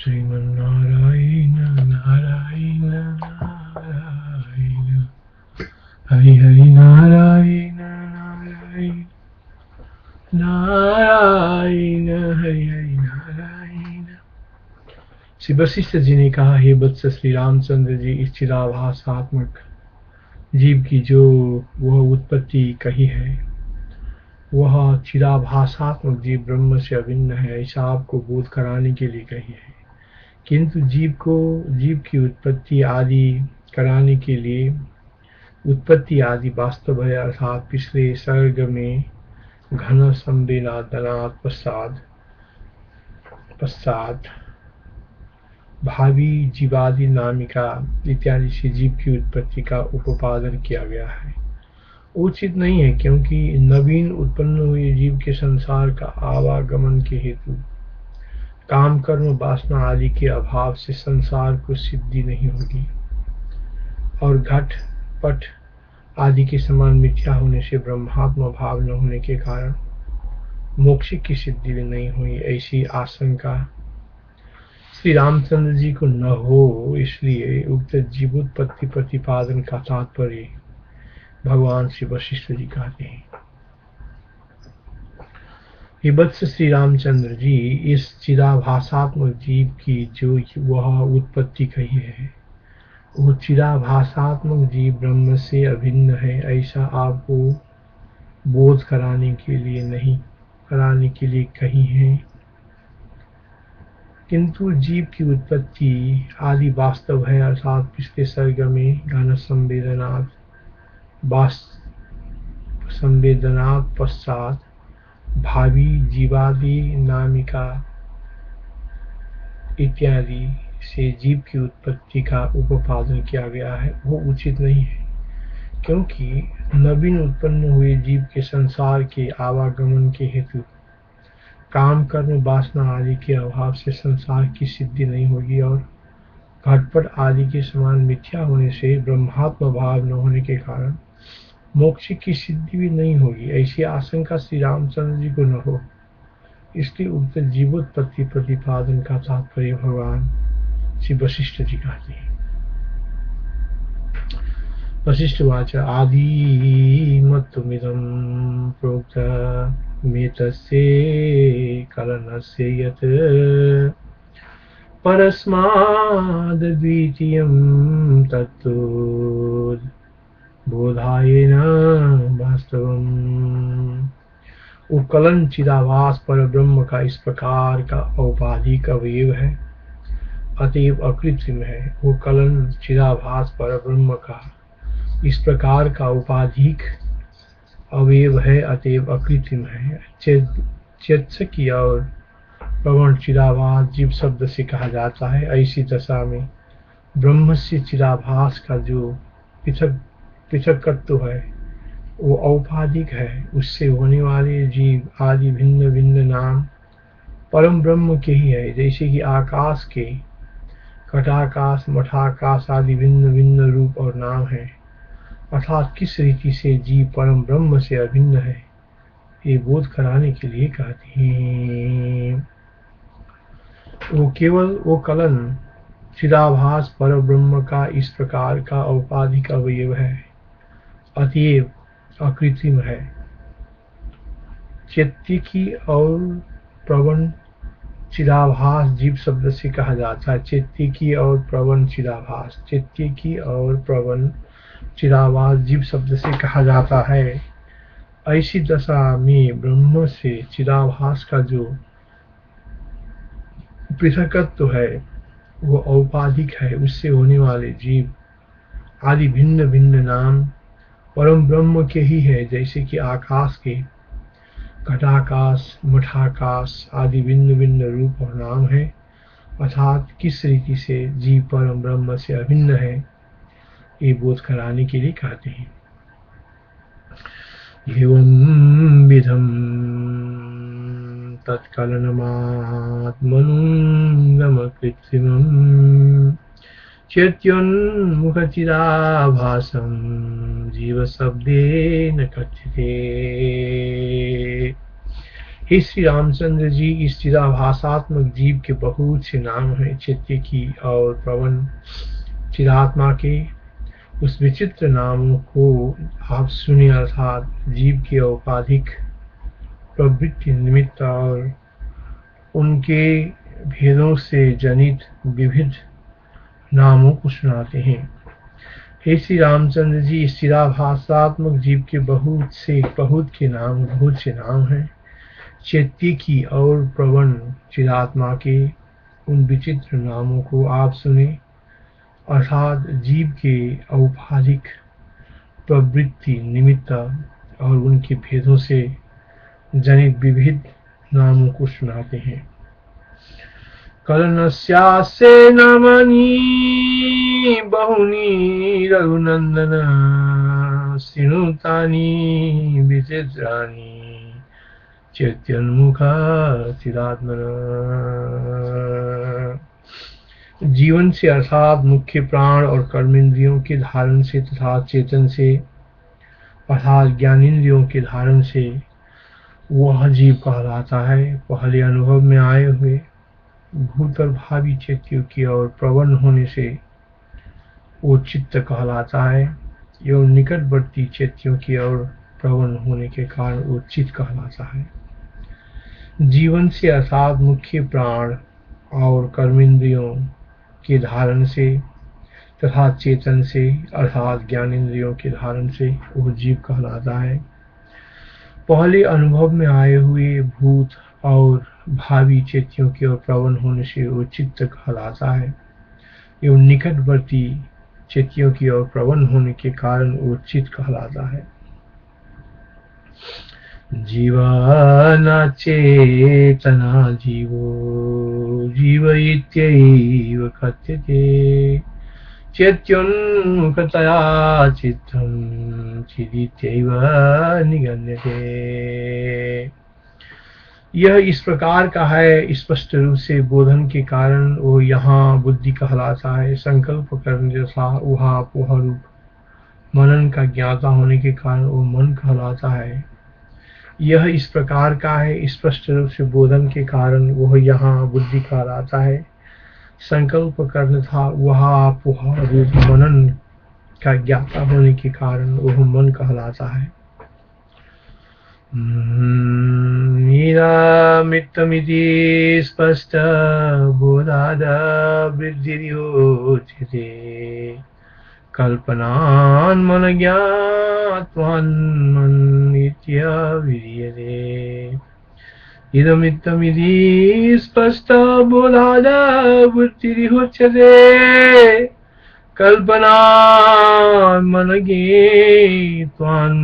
श्रीमन्नारायण नारायण नारायण हरि हरि नारायण नारायण नारायण हरि हरि नारायण। श्री वशिष्ठ जी ने कहा, हे वत्स श्री रामचंद्र जी, इस चिदाभासात्मक जीव की जो वह उत्पत्ति कही है, वह चिदाभासात्मक जीव ब्रह्म से अभिन्न है, ऐसा आपको बोध कराने के लिए कही है। किंतु जीव की उत्पत्ति आदि कराने के लिए उत्पत्ति आदि वास्तव है, अर्थात पिछले सर्ग में घन संवेदनात् पश्चात भावी जीवादि नामिका इत्यादि से जीव की उत्पत्ति का उपोपादन किया गया है। उचित नहीं है, क्योंकि नवीन उत्पन्न हुए जीव के संसार का आवागमन के हेतु काम कर्म वासना आदि के अभाव से संसार को सिद्धि नहीं होगी, और घट पट आदि के समान मिथ्या होने से ब्रह्मात्म भाव न होने के कारण मोक्ष की सिद्धि भी नहीं हुई, ऐसी आशंका श्री रामचंद्र जी को न हो। इसलिए उक्त जीवोत्पत्ति प्रतिपादन का तात्पर्य भगवान श्री वशिष्ठ जी कहते हैं, हे वत्स श्री रामचंद्र जी, इस चिदाभासात्मक जीव की जो वह उत्पत्ति कही है, वो चिदाभासात्मक जीव ब्रह्म से अभिन्न है, ऐसा आपको बोध कराने के लिए कही है। किंतु जीव की उत्पत्ति आदि वास्तव है, अर्थात पिछले सर्ग में घन संवेदनात् पश्चात भावी जीवादि नामिका इत्यादि से जीव की उत्पत्ति का उपोपादन किया गया है, वो उचित नहीं है, क्योंकि नवीन उत्पन्न हुए जीव के संसार के आवागमन के हेतु काम कर्म वासना आदि के अभाव से संसार की सिद्धि नहीं होगी, और घटपट आदि के समान मिथ्या होने से ब्रह्मात्म भाव न होने के कारण मोक्ष की सिद्धि भी नहीं होगी, ऐसी आशंका श्री रामचंद्र जी को न हो। इसलिए उक्त जीवोत्पत्ति प्रतिपादन का तात्पर्य भगवान श्री वशिष्ठ जी कहते हैं। वशिष्ठवाच आदि मत्तुमिदं प्रोक्तमेतस्य कलनस्य यत् परस्माद्द्वितीयं तत्तु बोधायेन वास्तवम्। वो कलन चिदाभास पर ब्रह्म का इस प्रकार का औपाधिक अवयव है, अतएव अकृत्रिम है। वो कलन चिदाभास पर ब्रह्म का इस प्रकार का उपाधिक अवयव है, अतएव अकृत्रिम है। चेतसकी और प्रवण चिदाभास जीव शब्द से कहा जाता है। ऐसी दशा में ब्रह्म से चिदाभास का जो पृथकत्व है वो औपाधिक है, उससे होने वाले जीव आदि भिन्न भिन्न नाम परम ब्रह्म के ही है। जैसे कि आकाश के घटाकाश मठाकाश आदि भिन्न भिन्न रूप और नाम है, अर्थात किस रीति से जीव परम ब्रह्म से अभिन्न है, ये बोध कराने के लिए कहते हैं। वो कलन चिदाभास पर ब्रह्म का इस प्रकार का औपाधिक अवयव है, अतएव अकृत्रिम है। चेत्तिकी और प्रवण चिदाभास जीव शब्द से कहा जाता है। चेत्तिकी और प्रवण चिदाभास, चेत्तिकी और प्रवण चिदाभास जीव शब्द से कहा जाता है। ऐसी दशा में ब्रह्म से चिदाभास का जो पृथकत्व है वो औपाधिक है, उससे होने वाले जीव आदि भिन्न भिन्न नाम परम ब्रह्म के ही है। जैसे कि आकाश के घटाकाश मठाकाश आदि भिन्न भिन्न रूप और नाम है, अर्थात किस रीति से जीव परम ब्रह्म से अभिन्न है, ये बोध कराने के लिए कहते हैं। एवं विधम तत्कलनमात्मनुगमकृत्रिमम् चेत्योन्मुखचिदाभासं जीवशब्देन कथ्यते। हे श्री रामचंद्र जी, इस चिदाभासात्मक जीव के बहुत से नाम हैं। चैत्य की और प्रवन चिदात्मा के उस विचित्र नामों को आप सुने, अर्थात जीव के औपाधिक प्रवृत्ति निमित्त और उनके भेदों से जनित विविध नामों को सुनाते हैं। हे श्री रामचंद्र जी, इस चिदाभासात्मक जीव के बहुत से नाम हैं। चैत्य की और प्रवन चिदात्मा के उन विचित्र नामों को आप सुने, अर्थात जीव के औपाधिक प्रवृत्ति निमित्त और उनके भेदों से जनित विविध नामों को सुनाते हैं। कलनस्यास्य नामानि बहुनि रघुनंदन शृणुतानि विचित्राणि चैत्योन्मुख चिदात्मन। जीवन से अर्थात मुख्य प्राण और कर्मेंद्रियों के धारण से तथा चेतन से अर्थात ज्ञानेंद्रियों के धारण से वह जीव कहलाता है। पहले अनुभव में आए हुए भूत और भावी चैत्यों की और प्रवन्न होने से वो चित्त कहलाता है। एवं निकटवर्ती चैत्यों की और प्रवन्न होने के कारण वो चित्त कहलाता है। जीवन से अर्थात मुख्य प्राण और कर्मेंद्रियों के धारण से तथा चेतन से अर्थात ज्ञानेंद्रियों के धारण से वो जीव कहलाता है। पहले अनुभव में आए हुए भूत और भावी चैत्यों की ओर प्रवन्न होने से वो चित्त कहलाता है। एवं निकटवर्ती चैत्यों की ओर प्रवन्न होने के कारण वो चित्त कहलाता है। जीवा चेतना जीवो जीव इत्यैव कथ्यते चैत्योन्मुखतया चित्तं चिदित्यैव निगम्यते। यह इस प्रकार का है, स्पष्ट रूप से बोधन के कारण वो यहाँ बुद्धि कहलाता है। संकल्प करने तथा ऊहापोह रूप मनन का ज्ञाता होने के कारण वो मन कहलाता है। यह इस प्रकार का है, स्पष्ट रूप से बोधन के कारण वह यहाँ बुद्धि कहलाता है। संकल्प करने तथा ऊहापोह रूप मनन का ज्ञाता होने के कारण वह मन कहलाता है। निरामित्तमिति स्पष्ट बोधाद वृद्धिर्योच्यते कल्पनान्मन ज्ञात्वान्मन इत्यभिधीयते। इदमित्तमिति स्पष्ट बोधाद वृद्धिर्योच्यते कल्पनान्मन ज्ञात्वान्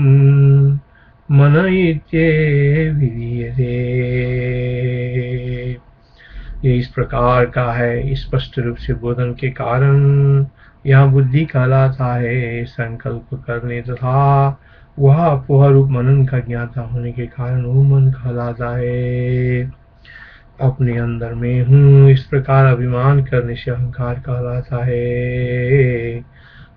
मन इत्यभिधीयते। ये इस प्रकार का है, स्पष्ट रूप से बोधन के कारण यह बुद्धि कहलाता है। संकल्प करने तथा वह अपोह रूप मनन का ज्ञाता होने के कारण वो मन कहलाता है। अपने अंदर में हूँ इस प्रकार अभिमान करने से अहंकार कहलाता है।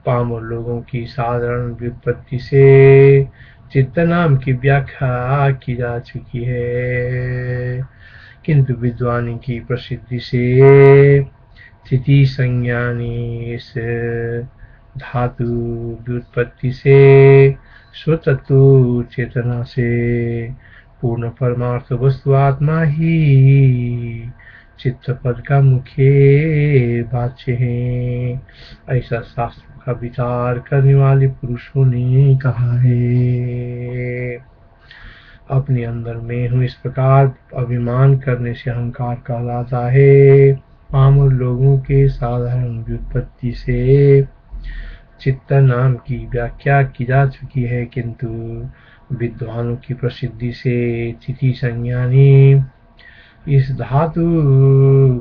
पामर लोगों की साधारण व्युत्पत्ति से चित्त नाम की व्याख्या की जा चुकी है, किंतु विद्वानी की प्रसिद्धि से स्थिति संज्ञानी इस धातु व्युत्पत्ति से स्वतत्व चेतना से पूर्ण परमार्थ वस्तु आत्मा ही चित्त पद का मुख्य वाच्य है, ऐसा शास्त्र का विचार करने वाले पुरुषों ने कहा है। अपने अंदर में हूँ इस प्रकार अभिमान करने से अहंकार कहलाता है। पामर लोगों के साधारण व्युत्पत्ति से चित्त नाम की व्याख्या की जा चुकी है, किंतु विद्वानों की प्रसिद्धि से चिति संज्ञानी इस धातु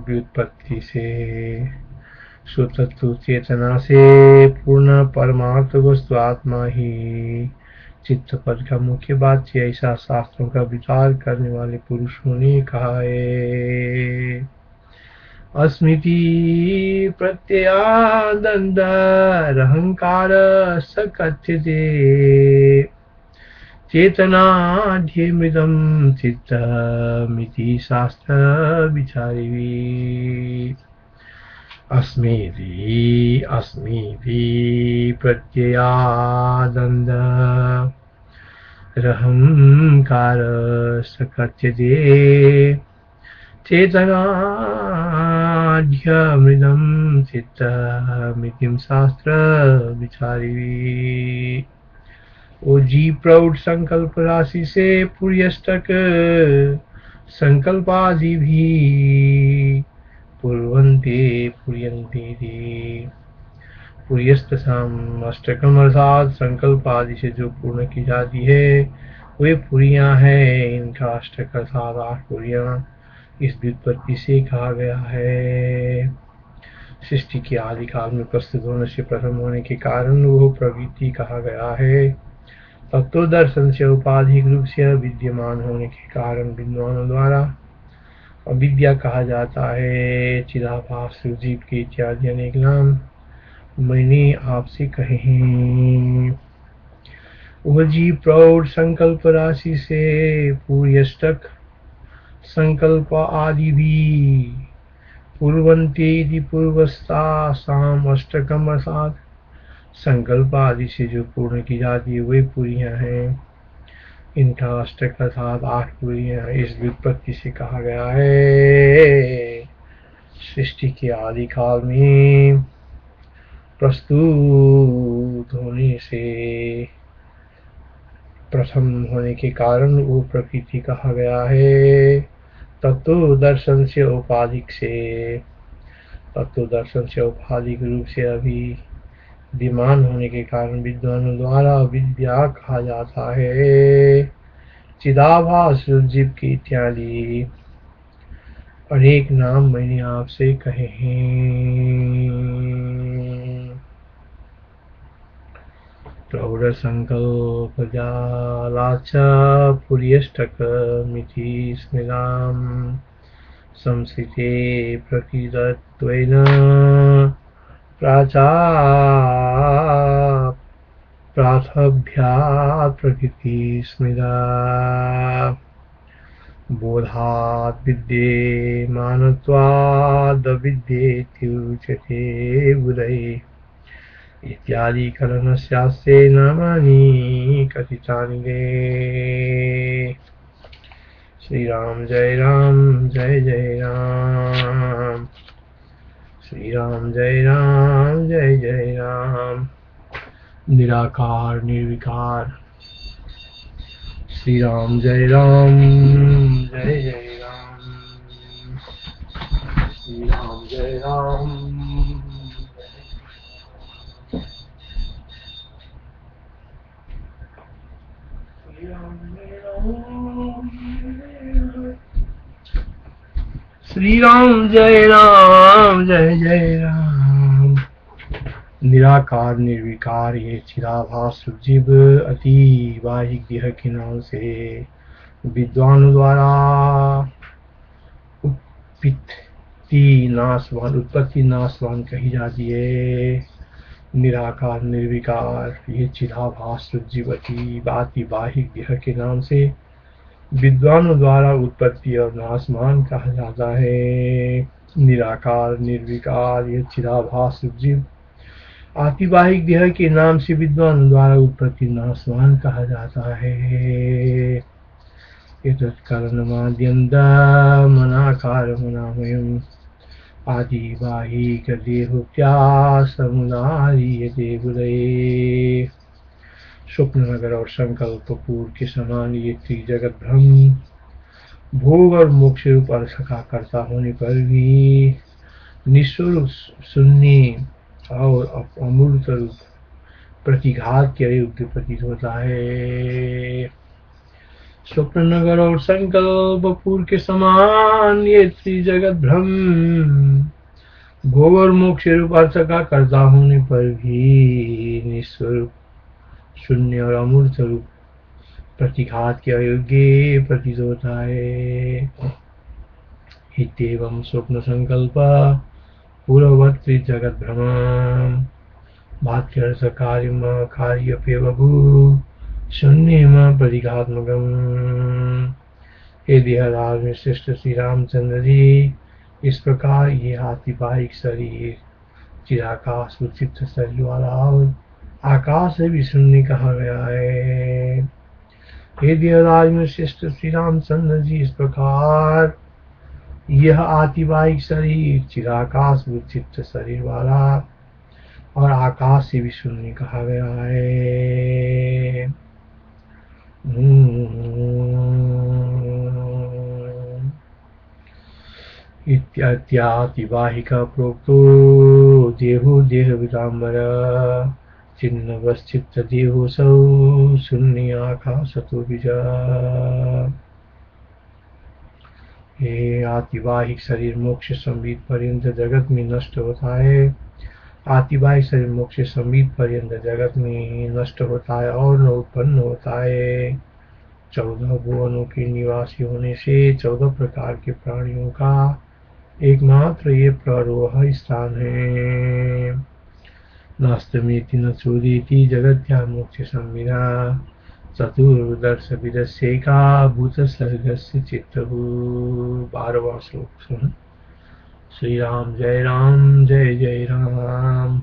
व्युत्पत्ति से स्वतत्व चेतना से पूर्ण परमार्थ वस्तु आत्मा ही चित्त पद का मुख्य वाच्य, ऐसा शास्त्रों का विचार करने वाले पुरुषों ने कहा है। अस्मिति प्रत्ययादंदर अहंकार सकथ्यते चेतनाढ्यमृतं चित्तमिति शास्त्रविचारिभिः अस्मीति प्रत्ययादन्द रहंकारस्य कथ्यते चेतनाढ्यमृतं चित्तमिति शास्त्रविचारिभिः। ओ जी प्रौढ़ संकल्प राशि से पुर्यष्टक संकल्पादि भी पुर्वन्ते पुर्यन्ते पुर्यस्त साम अष्टकम अर्थात संकल्प आदि से जो पूर्ण की जाती है वे पुरियां हैं। इनका अष्टक अर्थात 8 पुरियां इस व्युत्पत्ति से कहा गया है। सृष्टि के आदि काल में प्रस्तुत होने से प्रथम होने के कारण वो प्रवृत्ति कहा गया है। तत्व दर्शन से उपाधिक रूप से विद्यमान होने के कारण विद्वानों द्वारा अविद्या कहा जाता है। चिदाभास जीव के इत्यादि अनेक नाम मैंने आपसे कहे हैं। वह जीव प्रौढ़ संकल्प राशि से पूर्यष्टक संकल्प आदि भी पूर्वन्ते पूर्वस्था साम अष्टकम अर्थात संकल्प आदि से जो पूर्ण की जाती है वे पुरियां हैं। इनका अष्टक अर्थात 8 पुरियां इस व्युत्पत्ति से कहा गया है। सृष्टि के आदि काल में प्रस्तुत होने से प्रथम होने के कारण वो प्रकृति कहा गया है। तत्व दर्शन से औपाधिक रूप से अभी विद्यमान होने के कारण विद्वानों द्वारा विद्या कहा जाता है। चिदाभास जीव के इत्यादि अनेक नाम मैंने आपसे कहे हैं। प्रौढ़ संकल्प जालाच पुर्यष्टकमिति स्मृताम् संस्कृते प्रकृतत्वेन प्राथभ्यात् प्रकृति स्मृता बोधात् विद्येमानत्वादविद्येत्युच्यते बुधैः इत्यादि करणस्यास्ते नामानि कथितानि गे। श्री राम जय राम जय जय राम। श्री राम जय राम जय जय राम। निराकार निर्विकार। श्री राम जय राम जय जय राम। श्री राम जय राम। श्री राम जय राम जय जय राम। निराकार निर्विकार ये चिदाभास जीव अति बाहिक देह के नाम से विद्वानों द्वारा उत्पत्ति नाशवान कही जाती है। निराकार निर्विकार ये चिदाभास जीव अति बाहिक देह के नाम से विद्वानों द्वारा उत्पत्ति और नाशमान कहा जाता है। निराकार निर्विकार ये चिदाभास जीव आतिवाहिक देह के नाम से विद्वानों द्वारा उत्पत्ति नाशवान कहा जाता है। मनाकार मनामयम् आदिवाहिक देहोक्त्या समुदायते बुधैः। स्वप्न नगर और संकल्प पूर्व के समान ये त्रिजगत भ्रम भोग और मोक्ष रूप अर्थ का कर्ता होने पर भी निस्वरूप शून्य और अमूर्त रूप प्रतिघात के अयोग्य प्रतीत होता है। स्वप्न नगर और संकल्प पूर्व के समान ये त्रिजगत भ्रम भोग और मोक्ष रूप अर्थ का कर्ता होने पर भी निस्वरूप शून्य और अमूर्त रूप प्रतिघात के अयोग्य प्रतीत होता है। इत्येवं स्वप्न संकल्प पूर्ववत् जगत भ्रमम् भात्यर्थ कार्यपेवभू शून्यम परिघात्मकम। हे देहराज में श्रेष्ठ श्री रामचंद्र जी, इस प्रकार ये हाथीवाहिक शरीर चिराकाश उचित शरीर वाला आकाश से भी शून्य कहा गया है। हे देवराज में श्रेष्ठ श्री रामचंद्र जी, इस प्रकार यह आतिवाहिक शरीर चिराकाश उचित शरीर वाला और आकाश से भी शून्य कहा गया है। इत्यातिवाहिका प्रोक्तो देहो देह विदाम्बर चिन्नवस्थित देहोऽसौ शून्याकाशतो विजा। ये आतिवाहिक शरीर मोक्ष संबित पर्यंत जगत में नष्ट होता है। आतिवाहिक शरीर मोक्ष संबित पर्यंत जगत में नष्ट होता है और न उत्पन्न होता है। 14 भुवनों के निवासी होने से 14 प्रकार के प्राणियों का एकमात्र ये प्ररोह स्थान है। नास्तमेति न चोदेति जगत्या मोक्ष संविदा चतुर्दश विदस्यैका भूत सर्गस्य चित्तहु। 12वां श्लोक सुन। श्री राम जय जय राम।